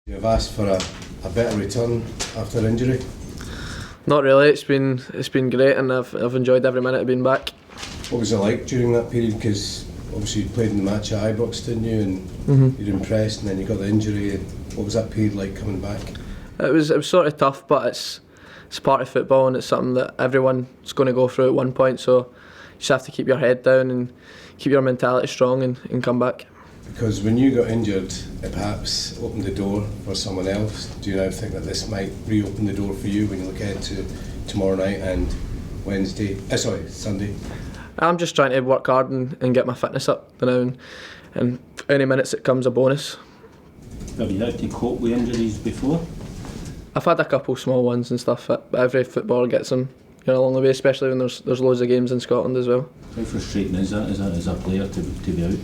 You've asked for a better return after injury? Not really. It's been great, and I've enjoyed every minute of being back. What was it like during that period? Because obviously you played in the match at Ibrox, didn't you? And you're impressed, and then you got the injury. What was that period like coming back? It was sort of tough, but it's part of football, and it's something that everyone's going to go through at one point. So you just have to keep your head down and keep your mentality strong and come back. Because when you got injured, it perhaps opened the door for someone else. Do you now think that this might reopen the door for you when you look ahead to tomorrow night and Sunday? I'm just trying to work hard and get my fitness up now, and any minutes it comes a bonus. Have you had to cope with injuries before? I've had a couple small ones and stuff, but every footballer gets them along the way, especially when there's loads of games in Scotland as well. How frustrating is that as a player to be out?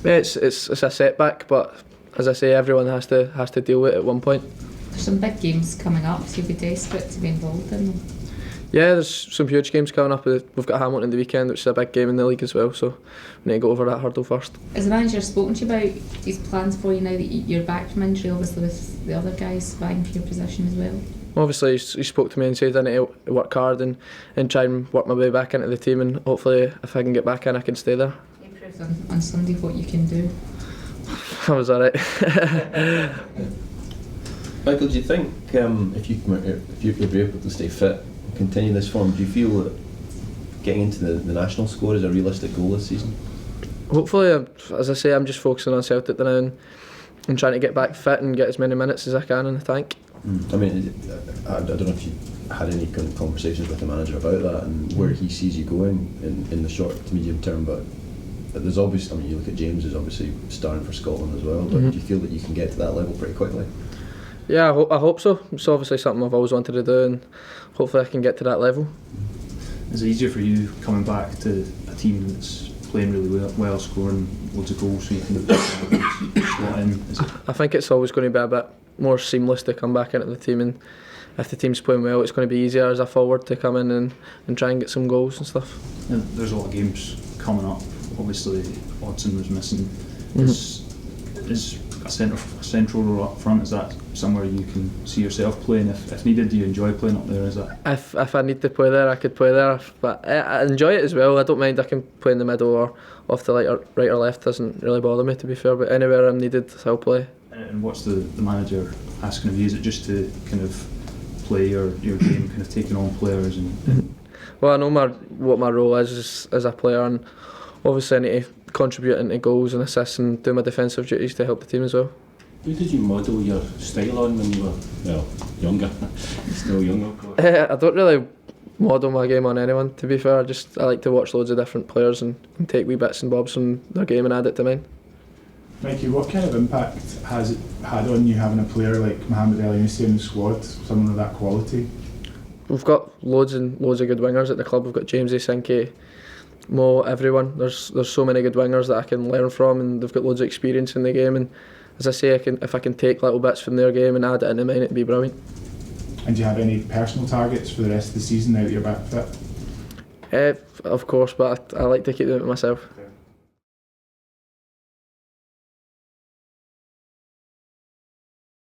Yeah, it's a setback, but as I say, everyone has to deal with it at one point. There's some big games coming up, so you'll be desperate to be involved in them. Yeah, there's some huge games coming up. We've got Hamilton the weekend, which is a big game in the league as well, so we need to go over that hurdle first. Has the manager spoken to you about his plans for you now that you're back from injury, obviously with the other guys vying for your position as well? Obviously he spoke to me and said I need to work hard and try and work my way back into the team, and hopefully if I can get back in I can stay there. You proved on Sunday what you can do. I was alright. Michael, do you think if you're able to stay fit and continue this form, do you feel that getting into the national squad is a realistic goal this season? Hopefully, as I say, I'm just focusing on Celtic now and trying to get back fit and get as many minutes as I can in the tank. I mean, I don't know if you had any kind of conversations with the manager about that and where he sees you going in the short to medium term, but there's obviously, I mean, you look at James is obviously starting for Scotland as well, but do you feel that you can get to that level pretty quickly? Yeah, I hope so. It's obviously something I've always wanted to do, and hopefully I can get to that level. Is it easier for you coming back to a team that's playing really well, scoring loads of goals, so you can slot in? I think it's always going to be a bit more seamless to come back into the team, and if the team's playing well, it's going to be easier as a forward to come in and try and get some goals and stuff. Yeah, there's a lot of games coming up. Obviously, Hodgson was missing. Is a central up front, is that somewhere you can see yourself playing if needed? Do you enjoy playing up there? Is that if I need to play there, I could play there, but I enjoy it as well. I don't mind. I can play in the middle or off the right or left. Doesn't really bother me, to be fair, but anywhere I'm needed, I'll play. And what's the manager asking of you? Is it just to kind of play your game, kind of taking on players and Well, I know what my role is as a player, and obviously I need to contribute into goals and assists and do my defensive duties to help the team as well. Who did you model your style on when you were, younger? Still young, of course. I don't really model my game on anyone, to be fair. I like to watch loads of different players and take wee bits and bobs from their game and add it to mine. Mikey, what kind of impact has it had on you having a player like Mohamed El Younousi in the squad, someone of that quality? We've got loads of good wingers at the club. We've got Jamesy, Sinky, Mo, everyone. There's so many good wingers that I can learn from, and they've got loads of experience in the game. And as I say, if I can take little bits from their game and add it into mine, it'd be brilliant. And do you have any personal targets for the rest of the season now that you're back fit? Of course, but I like to keep them to myself.